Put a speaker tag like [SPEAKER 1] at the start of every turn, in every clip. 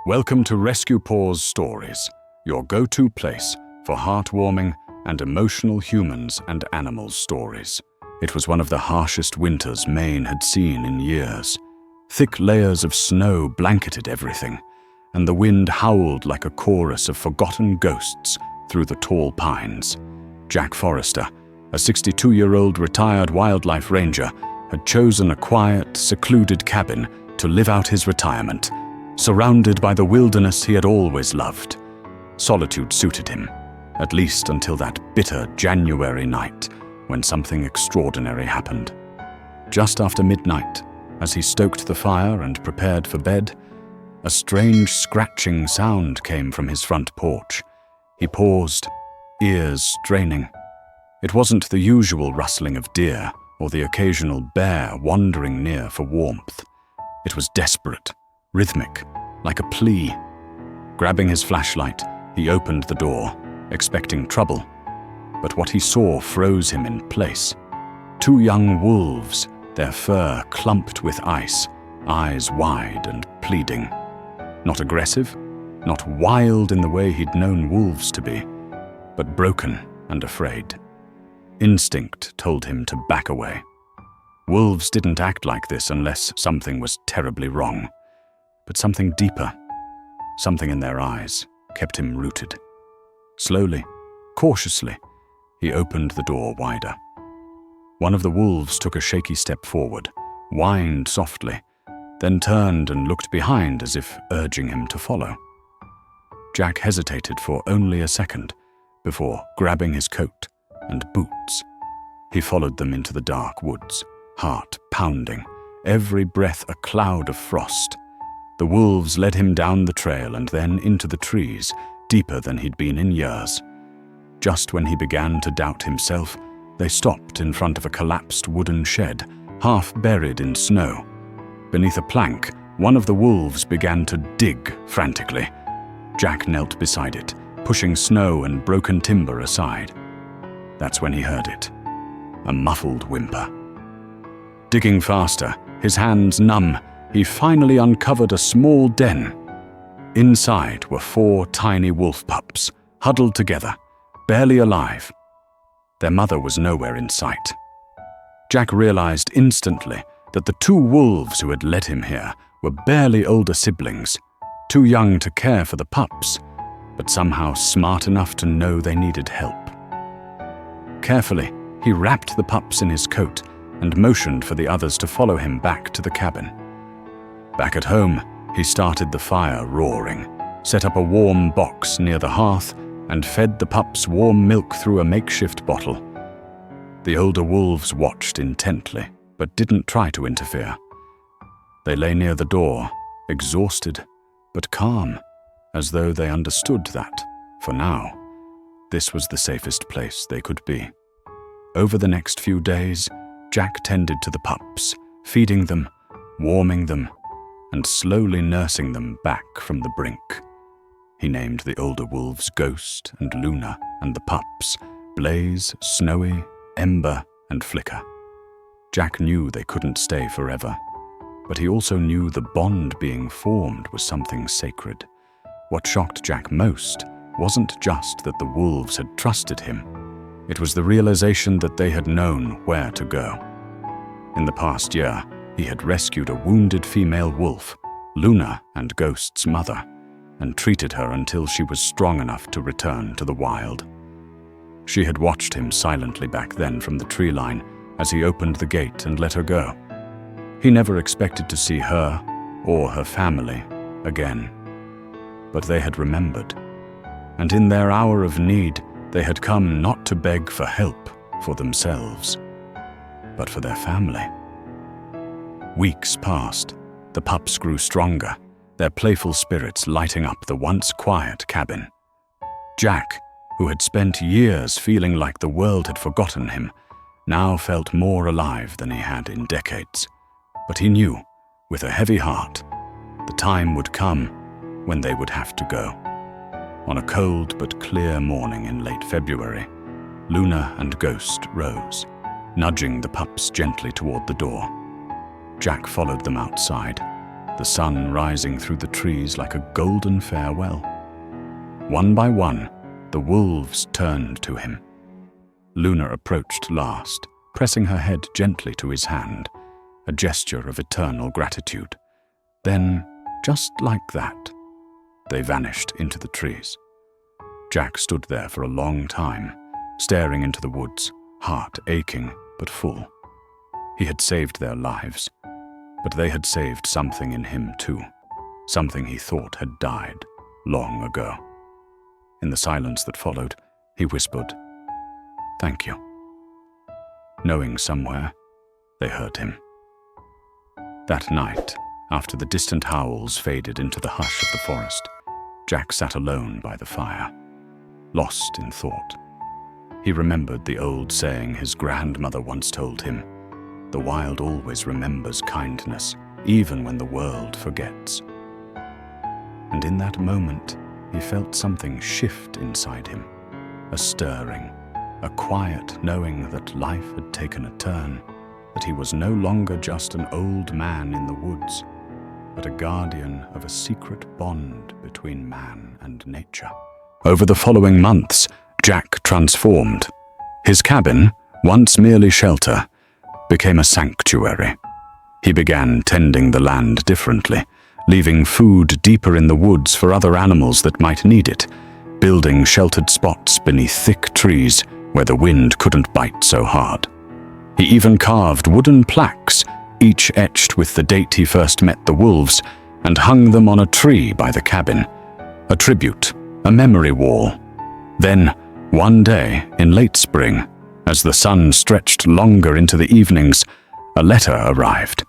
[SPEAKER 1] Welcome to Rescue Paws Stories, your go-to place for heartwarming and emotional humans and animals stories. It was one of the harshest winters Maine had seen in years. Thick layers of snow blanketed everything, and the wind howled like a chorus of forgotten ghosts through the tall pines. Jack Forrester, a 62-year-old retired wildlife ranger, had chosen a quiet, secluded cabin to live out his retirement, surrounded by the wilderness he had always loved. Solitude suited him, at least until that bitter January night when something extraordinary happened. Just after midnight, as he stoked the fire and prepared for bed, a strange scratching sound came from his front porch. He paused, ears straining. It wasn't the usual rustling of deer or the occasional bear wandering near for warmth. It was desperate, rhythmic, like a plea. Grabbing his flashlight, he opened the door, expecting trouble. But what he saw froze him in place. Two young wolves, their fur clumped with ice, eyes wide and pleading. Not aggressive, not wild in the way he'd known wolves to be, but broken and afraid. Instinct told him to back away. Wolves didn't act like this unless something was terribly wrong. But something deeper, something in their eyes, kept him rooted. Slowly, cautiously, he opened the door wider. One of the wolves took a shaky step forward, whined softly, then turned and looked behind as if urging him to follow. Jack hesitated for only a second before grabbing his coat and boots. He followed them into the dark woods, heart pounding, every breath a cloud of frost. The wolves led him down the trail and then into the trees, deeper than he'd been in years. Just when he began to doubt himself, they stopped in front of a collapsed wooden shed, half buried in snow. Beneath a plank, one of the wolves began to dig frantically. Jack knelt beside it, pushing snow and broken timber aside. That's when he heard it, a muffled whimper. Digging faster, his hands numb, he finally uncovered a small den. Inside were 4 tiny wolf pups, huddled together, barely alive. Their mother was nowhere in sight. Jack realized instantly that the 2 wolves who had led him here were barely older siblings, too young to care for the pups, but somehow smart enough to know they needed help. Carefully, he wrapped the pups in his coat and motioned for the others to follow him back to the cabin. Back at home, he started the fire roaring, set up a warm box near the hearth, and fed the pups warm milk through a makeshift bottle. The older wolves watched intently, but didn't try to interfere. They lay near the door, exhausted, but calm, as though they understood that, for now, this was the safest place they could be. Over the next few days, Jack tended to the pups, feeding them, warming them, and slowly nursing them back from the brink. He named the older wolves Ghost and Luna, and the pups Blaze, Snowy, Ember, and Flicker. Jack knew they couldn't stay forever, but he also knew the bond being formed was something sacred. What shocked Jack most wasn't just that the wolves had trusted him. It was the realization that they had known where to go. In the past year, he had rescued a wounded female wolf, Luna and Ghost's mother, and treated her until she was strong enough to return to the wild. She had watched him silently back then from the tree line as he opened the gate and let her go. He never expected to see her or her family again. But they had remembered, and in their hour of need, they had come not to beg for help for themselves, but for their family. Weeks passed. The pups grew stronger, their playful spirits lighting up the once quiet cabin. Jack, who had spent years feeling like the world had forgotten him, now felt more alive than he had in decades. But he knew, with a heavy heart, the time would come when they would have to go. On a cold but clear morning in late February, Luna and Ghost rose, nudging the pups gently toward the door. Jack followed them outside, the sun rising through the trees like a golden farewell. One by one, the wolves turned to him. Luna approached last, pressing her head gently to his hand, a gesture of eternal gratitude. Then, just like that, they vanished into the trees. Jack stood there for a long time, staring into the woods, heart aching but full. He had saved their lives, but they had saved something in him too, something he thought had died long ago. In the silence that followed, he whispered, "Thank you," knowing somewhere they heard him. That night, after the distant howls faded into the hush of the forest, Jack sat alone by the fire, lost in thought. He remembered the old saying his grandmother once told him, "The wild always remembers kindness, even when the world forgets." And in that moment, he felt something shift inside him, a stirring, a quiet knowing that life had taken a turn, that he was no longer just an old man in the woods, but a guardian of a secret bond between man and nature. Over the following months, Jack transformed. His cabin, once merely shelter, became a sanctuary. He began tending the land differently, leaving food deeper in the woods for other animals that might need it, building sheltered spots beneath thick trees where the wind couldn't bite so hard. He even carved wooden plaques, each etched with the date he first met the wolves, and hung them on a tree by the cabin, a tribute, a memory wall. Then, one day in late spring, as the sun stretched longer into the evenings, a letter arrived,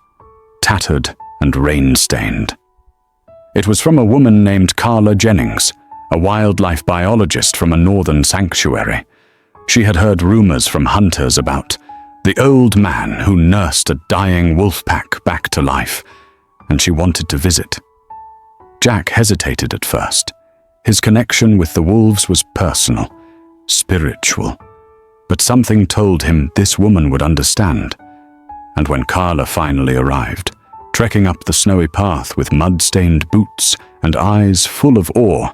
[SPEAKER 1] tattered and rain-stained. It was from a woman named Carla Jennings, a wildlife biologist from a northern sanctuary. She had heard rumors from hunters about the old man who nursed a dying wolf pack back to life, and she wanted to visit. Jack hesitated at first. His connection with the wolves was personal, spiritual, but something told him this woman would understand. And when Carla finally arrived, trekking up the snowy path with mud-stained boots and eyes full of awe,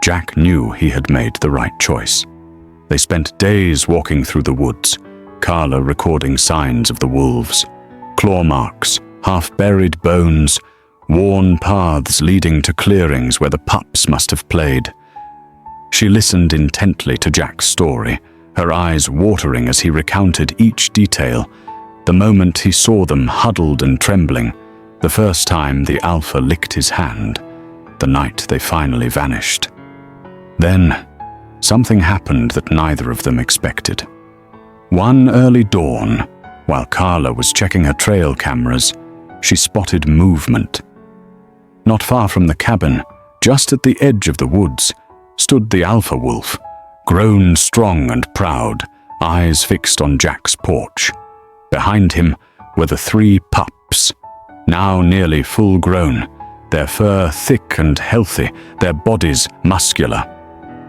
[SPEAKER 1] Jack knew he had made the right choice. They spent days walking through the woods, Carla recording signs of the wolves, claw marks, half-buried bones, worn paths leading to clearings where the pups must have played. She listened intently to Jack's story, her eyes watering as he recounted each detail, the moment he saw them huddled and trembling, the first time the alpha licked his hand, the night they finally vanished. Then, something happened that neither of them expected. One early dawn, while Carla was checking her trail cameras, she spotted movement. Not far from the cabin, just at the edge of the woods, stood the alpha wolf, grown strong and proud, eyes fixed on Jack's porch. Behind him were the 3 pups, now nearly full-grown, their fur thick and healthy, their bodies muscular.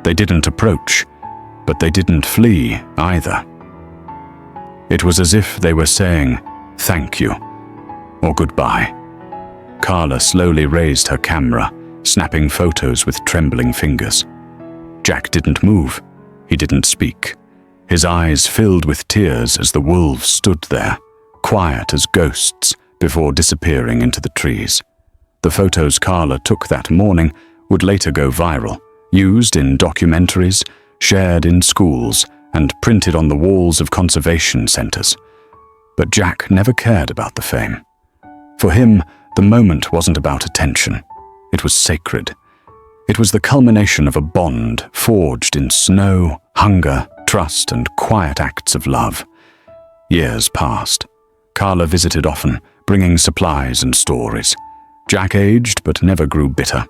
[SPEAKER 1] They didn't approach, but they didn't flee either. It was as if they were saying, "Thank you," or "Goodbye." Carla slowly raised her camera, snapping photos with trembling fingers. Jack didn't move. He didn't speak. His eyes filled with tears as the wolves stood there, quiet as ghosts, before disappearing into the trees. The photos Carla took that morning would later go viral, used in documentaries, shared in schools, and printed on the walls of conservation centers. But Jack never cared about the fame. For him, the moment wasn't about attention. It was sacred. It was the culmination of a bond forged in snow, hunger, trust, and quiet acts of love. Years passed. Carla visited often, bringing supplies and stories. Jack aged but never grew bitter.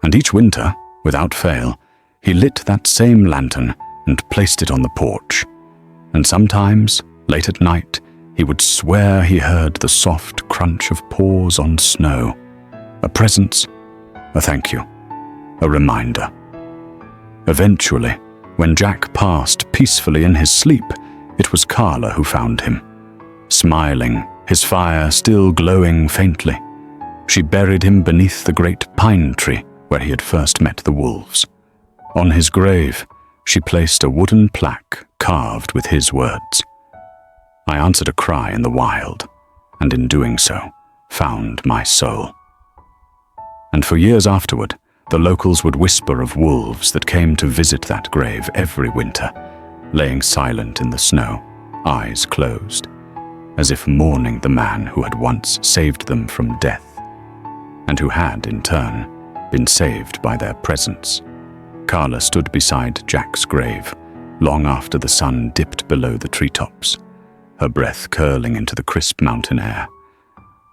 [SPEAKER 1] And each winter, without fail, he lit that same lantern and placed it on the porch. And sometimes, late at night, he would swear he heard the soft crunch of paws on snow. A presence, a thank you, a reminder. Eventually, when Jack passed peacefully in his sleep, it was Carla who found him, smiling, his fire still glowing faintly. She buried him beneath the great pine tree where he had first met the wolves. On his grave, she placed a wooden plaque carved with his words. I answered a cry in the wild, and in doing so, found my soul. And for years afterward, the locals would whisper of wolves that came to visit that grave every winter, laying silent in the snow, eyes closed, as if mourning the man who had once saved them from death, and who had, in turn, been saved by their presence. Carla stood beside Jack's grave, long after the sun dipped below the treetops, her breath curling into the crisp mountain air.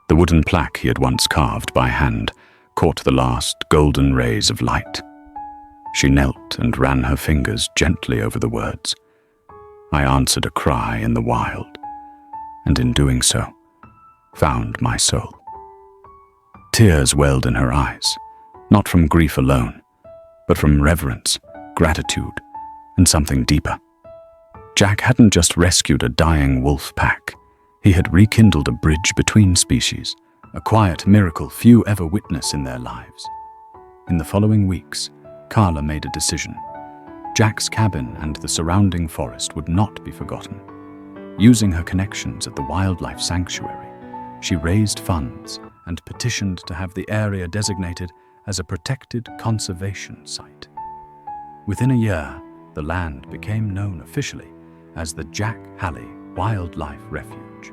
[SPEAKER 1] The wooden plaque he had once carved by hand caught the last golden rays of light. She knelt and ran her fingers gently over the words. I answered a cry in the wild, and in doing so, found my soul. Tears welled in her eyes, not from grief alone, but from reverence, gratitude, and something deeper. Jack hadn't just rescued a dying wolf pack. He had rekindled a bridge between species, a quiet miracle few ever witness in their lives. In the following weeks, Carla made a decision. Jack's cabin and the surrounding forest would not be forgotten. Using her connections at the wildlife sanctuary, she raised funds and petitioned to have the area designated as a protected conservation site. Within a year, the land became known officially as the Jack Halley Wildlife Refuge,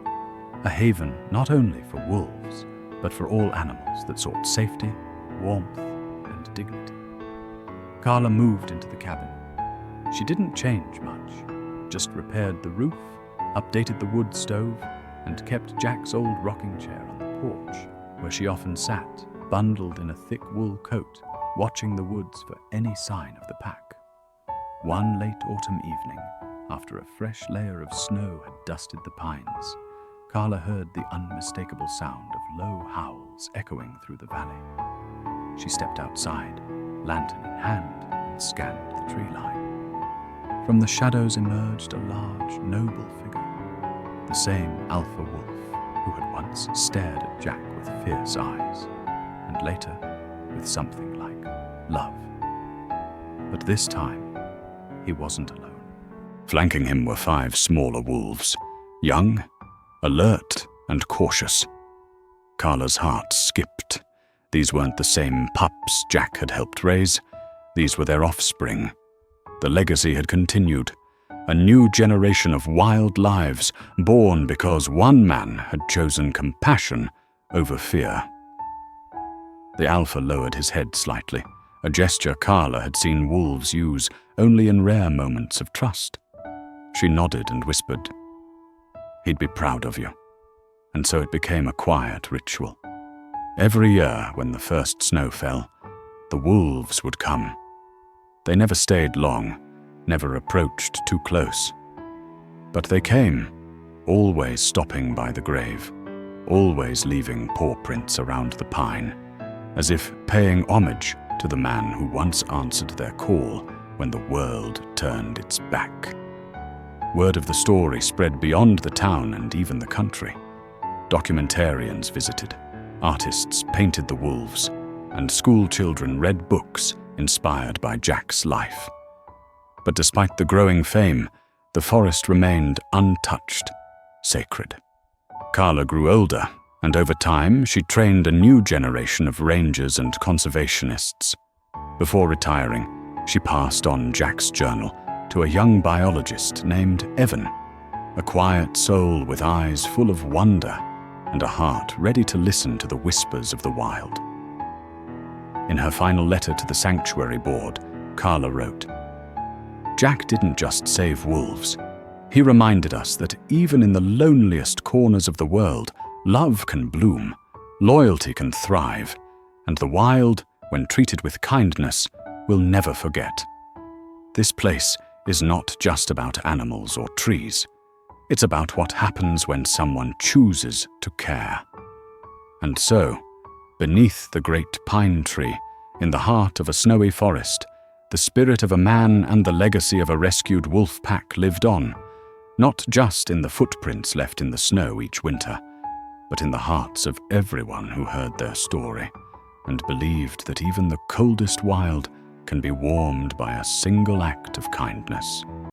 [SPEAKER 1] a haven not only for wolves, but for all animals that sought safety, warmth, and dignity. Carla moved into the cabin. She didn't change much, just repaired the roof, updated the wood stove, and kept Jack's old rocking chair on the porch, where she often sat, bundled in a thick wool coat, watching the woods for any sign of the pack. One late autumn evening, after a fresh layer of snow had dusted the pines, Carla heard the unmistakable sound of low howls echoing through the valley. She stepped outside, lantern in hand, and scanned the tree line. From the shadows emerged a large, noble figure, the same alpha wolf who had once stared at Jack with fierce eyes, and later with something like love. But this time, he wasn't alone. Flanking him were 5 smaller wolves, young, alert, and cautious. Carla's heart skipped. These weren't the same pups Jack had helped raise. These were their offspring. The legacy had continued. A new generation of wild lives, born because one man had chosen compassion over fear. The alpha lowered his head slightly, a gesture Carla had seen wolves use only in rare moments of trust. She nodded and whispered, "He'd be proud of you." And so it became a quiet ritual. Every year when the first snow fell, the wolves would come. They never stayed long, never approached too close. But they came, always stopping by the grave, always leaving paw prints around the pine, as if paying homage to the man who once answered their call when the world turned its back. Word of the story spread beyond the town and even the country. Documentarians visited, artists painted the wolves, and school children read books inspired by Jack's life. But despite the growing fame, the forest remained untouched, sacred. Carla grew older, and over time she trained a new generation of rangers and conservationists. Before retiring, she passed on Jack's journal to a young biologist named Evan, a quiet soul with eyes full of wonder and a heart ready to listen to the whispers of the wild. In her final letter to the sanctuary board, Carla wrote, "Jack didn't just save wolves. He reminded us that even in the loneliest corners of the world, love can bloom, loyalty can thrive, and the wild, when treated with kindness, will never forget. This place is not just about animals or trees. It's about what happens when someone chooses to care." And so, beneath the great pine tree, in the heart of a snowy forest, the spirit of a man and the legacy of a rescued wolf pack lived on, not just in the footprints left in the snow each winter, but in the hearts of everyone who heard their story, and believed that even the coldest wild can be warmed by a single act of kindness.